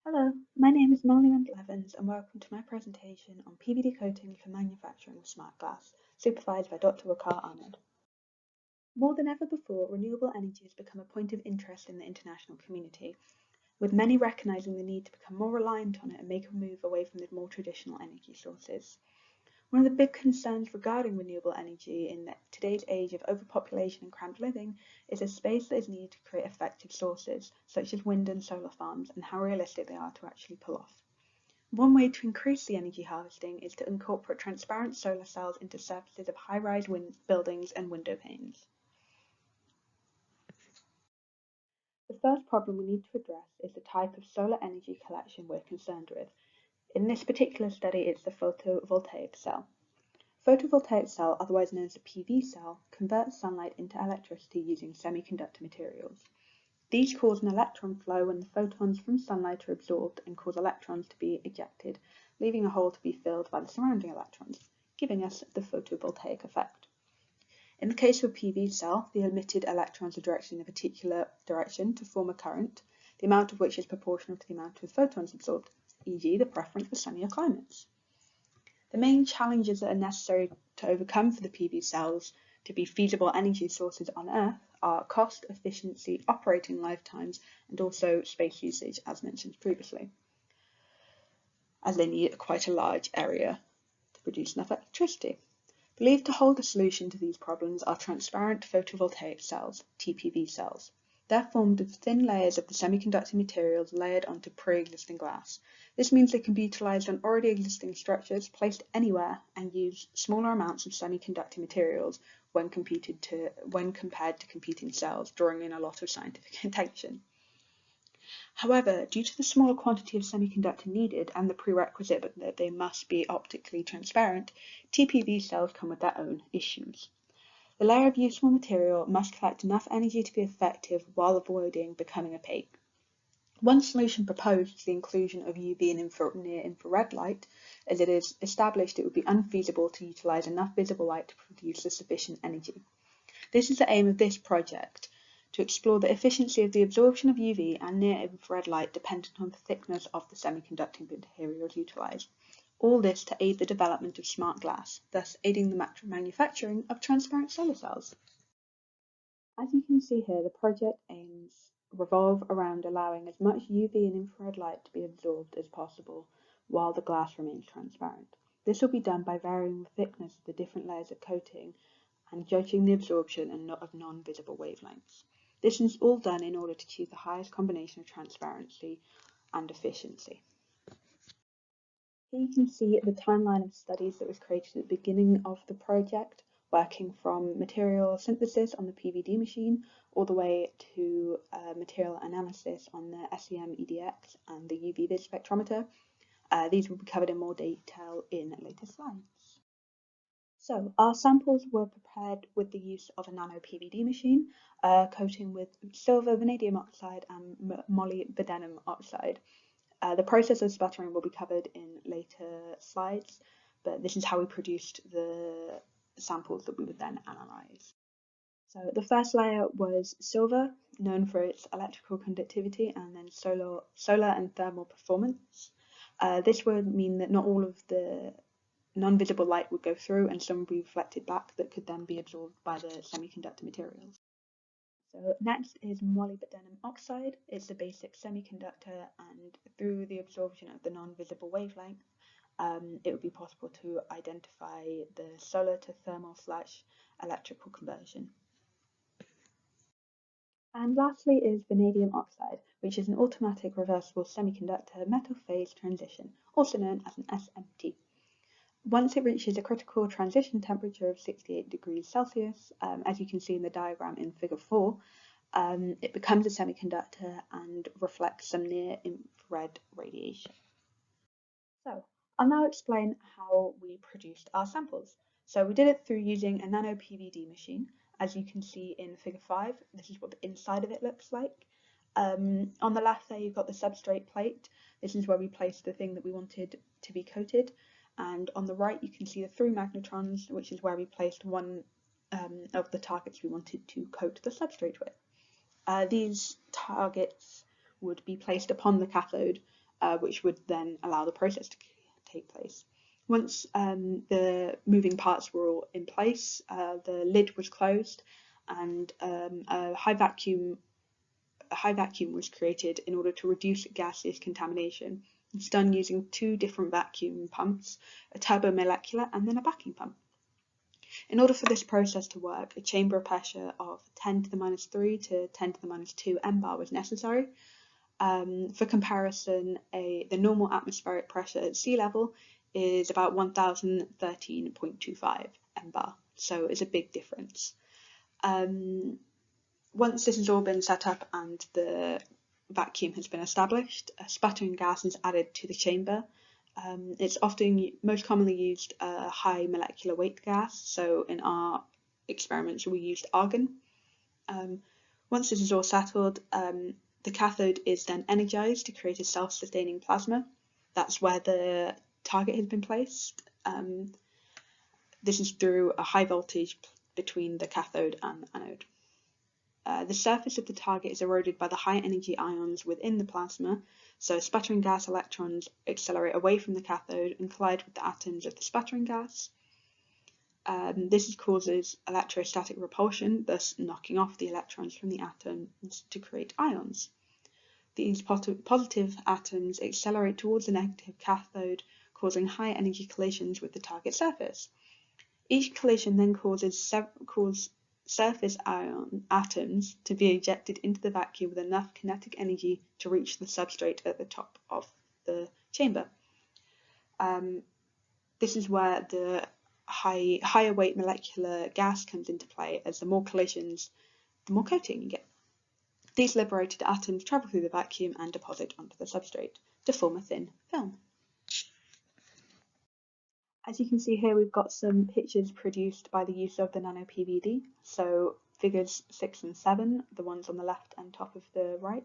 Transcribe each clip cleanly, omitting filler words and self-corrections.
Hello, my name is Melanie Randall and welcome to my presentation on PVD coating for manufacturing of smart glass, supervised by Dr. Waqar Ahmed. More than ever before, renewable energy has become a point of interest in the international community, with many recognising the need to become more reliant on it and make a move away from the more traditional energy sources. One of the big concerns regarding renewable energy in today's age of overpopulation and cramped living is the space that is needed to create effective sources, such as wind and solar farms, and how realistic they are to actually pull off. One way to increase the energy harvesting is to incorporate transparent solar cells into surfaces of high-rise buildings and window panes. The first problem we need to address is the type of solar energy collection we're concerned with. In this particular study, it's the photovoltaic cell. Photovoltaic cell, otherwise known as a PV cell, converts sunlight into electricity using semiconductor materials. These cause an electron flow when the photons from sunlight are absorbed and cause electrons to be ejected, leaving a hole to be filled by the surrounding electrons, giving us the photovoltaic effect. In the case of a PV cell, the emitted electrons are directed in a particular direction to form a current, the amount of which is proportional to the amount of photons absorbed, e.g. the preference for sunnier climates. The main challenges that are necessary to overcome for the PV cells to be feasible energy sources on Earth are cost, efficiency, operating lifetimes, and also space usage, as mentioned previously, as they need quite a large area to produce enough electricity. Believed to hold the solution to these problems are transparent photovoltaic cells, TPV cells. They're formed of thin layers of the semiconductor materials layered onto pre-existing glass. This means they can be utilised on already existing structures placed anywhere and use smaller amounts of semiconductor materials when compared to competing cells, drawing in a lot of scientific attention. However, due to the smaller quantity of semiconductor needed and the prerequisite that they must be optically transparent, TPV cells come with their own issues. The layer of useful material must collect enough energy to be effective while avoiding becoming opaque. One solution proposed is the inclusion of UV and near-infrared light, as it is established it would be unfeasible to utilise enough visible light to produce the sufficient energy. This is the aim of this project, to explore the efficiency of the absorption of UV and near-infrared light dependent on the thickness of the semiconducting materials utilised. All this to aid the development of smart glass, thus aiding the manufacturing of transparent solar cells. As you can see here, the project aims revolve around allowing as much UV and infrared light to be absorbed as possible while the glass remains transparent. This will be done by varying the thickness of the different layers of coating and judging the absorption of non-visible wavelengths. This is all done in order to achieve the highest combination of transparency and efficiency. Here you can see the timeline of studies that was created at the beginning of the project, working from material synthesis on the PVD machine all the way to material analysis on the SEM EDX and the UV vis spectrometer. These will be covered in more detail in later slides. So our samples were prepared with the use of a nano PVD machine, coating with silver vanadium oxide and molybdenum oxide. The process of sputtering will be covered in later slides, but this is how we produced the samples that we would then analyse. So the first layer was silver, known for its electrical conductivity and then solar and thermal performance. This would mean that not all of the non-visible light would go through and some would be reflected back that could then be absorbed by the semiconductor materials. So next is molybdenum oxide. It's the basic semiconductor, and through the absorption of the non-visible wavelength, it would be possible to identify the solar to thermal / electrical conversion. And lastly is vanadium oxide, which is an automatic reversible semiconductor metal phase transition, also known as an SMT. Once it reaches a critical transition temperature of 68 degrees Celsius, as you can see in the diagram in figure 4, it becomes a semiconductor and reflects some near-infrared radiation. So I'll now explain how we produced our samples. So we did it through using a nano PVD machine. As you can see in figure 5, this is what the inside of it looks like. On the left there you've got the substrate plate. This is where we placed the thing that we wanted to be coated. And on the right you can see the through magnetrons, which is where we placed one of the targets we wanted to coat the substrate with. These targets would be placed upon the cathode which would then allow the process to take place. Once the moving parts were all in place, the lid was closed, and a high vacuum was created in order to reduce gaseous contamination. It's done using two different vacuum pumps, a turbomolecular and then a backing pump. In order for this process to work, a chamber pressure of 10 to the minus 3 to 10 to the minus 2 mbar was necessary. For comparison, the normal atmospheric pressure at sea level is about 1013.25 mbar, so it's a big difference. Once this has all been set up and the vacuum has been established, a sputtering gas is added to the chamber. It's most commonly used high molecular weight gas, so in our experiments we used argon. Once this is all settled, the cathode is then energized to create a self-sustaining plasma. That's where the target has been placed. This is through a high voltage between the cathode and the anode. The surface of the target is eroded by the high energy ions within the plasma, so sputtering gas electrons accelerate away from the cathode and collide with the atoms of the sputtering gas. This causes electrostatic repulsion, thus knocking off the electrons from the atoms to create ions. These positive atoms accelerate towards the negative cathode, causing high energy collisions with the target surface. Each collision then causes surface atoms to be ejected into the vacuum with enough kinetic energy to reach the substrate at the top of the chamber. This is where the higher weight molecular gas comes into play, as the more collisions, the more coating you get. These liberated atoms travel through the vacuum and deposit onto the substrate to form a thin film. As you can see here, we've got some pictures produced by the use of the nano-PVD. So figures 6 and 7, the ones on the left and top of the right,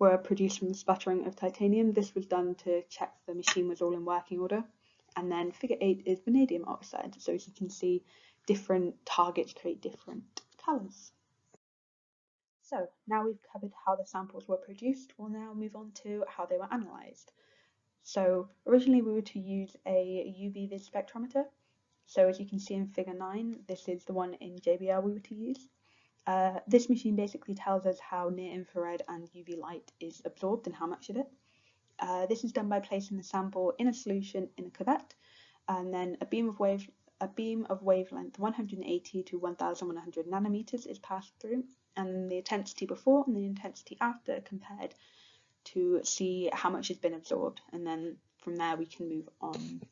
were produced from the sputtering of titanium. This was done to check the machine was all in working order. And then figure 8 is vanadium oxide. So as you can see, different targets create different colours. So now we've covered how the samples were produced, we'll now move on to how they were analysed. So originally we were to use a UV vis spectrometer. So as you can see in figure 9, this is the one in JBL we were to use. This machine basically tells us how near infrared and UV light is absorbed and how much of it. This is done by placing the sample in a solution in a cuvette, and then a beam of wavelength 180 to 1100 nanometers is passed through, and the intensity before and the intensity after compared to see how much has been absorbed, and then from there we can move on.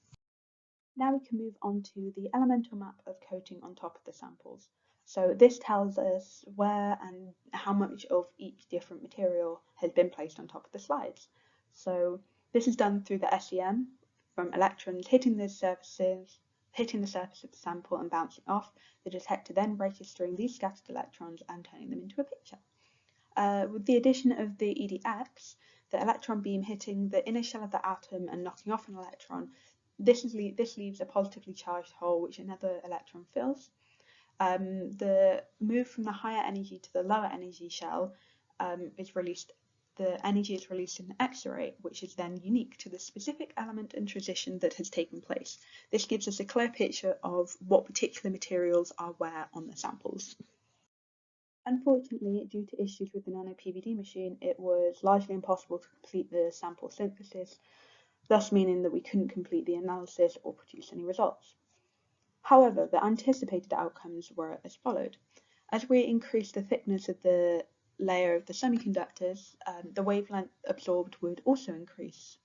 Now we can move on to the elemental map of coating on top of the samples. So this tells us where and how much of each different material has been placed on top of the slides. So this is done through the SEM, from electrons hitting the surface of the sample and bouncing off, the detector then registering these scattered electrons and turning them into a picture. With the addition of the EDX, the electron beam hitting the inner shell of the atom and knocking off an electron, this leaves a positively charged hole which another electron fills. The move from the higher energy to the lower energy shell the energy is released in the X-ray, which is then unique to the specific element and transition that has taken place. This gives us a clear picture of what particular materials are where on the samples. Unfortunately, due to issues with the nano-PVD machine, it was largely impossible to complete the sample synthesis, thus meaning that we couldn't complete the analysis or produce any results. However, the anticipated outcomes were as followed. As we increased the thickness of the layer of the semiconductors, the wavelength absorbed would also increase.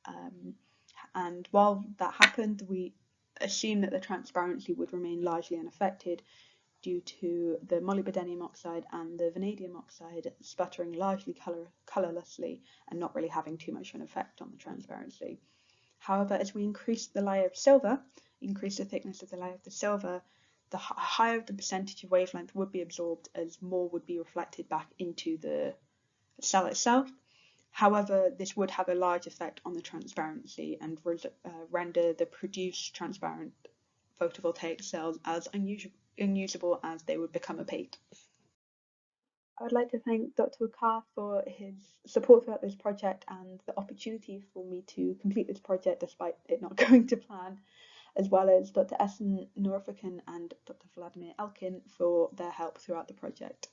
And while that happened, we assumed that the transparency would remain largely unaffected due to the molybdenum oxide and the vanadium oxide sputtering largely colourlessly and not really having too much of an effect on the transparency. However, as we increased the layer of silver, increase the thickness of the layer of the silver, the higher the percentage of wavelength would be absorbed, as more would be reflected back into the cell itself. However, this would have a large effect on the transparency and render the produced transparent photovoltaic cells as unusable as they would become opaque. I would like to thank Dr. Carr for his support throughout this project and the opportunity for me to complete this project despite it not going to plan, as well as Dr. Essen Norifican and Dr. Vladimir Elkin for their help throughout the project.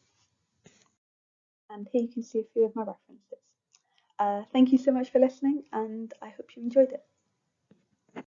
And here you can see a few of my references. Thank you so much for listening, and I hope you enjoyed it.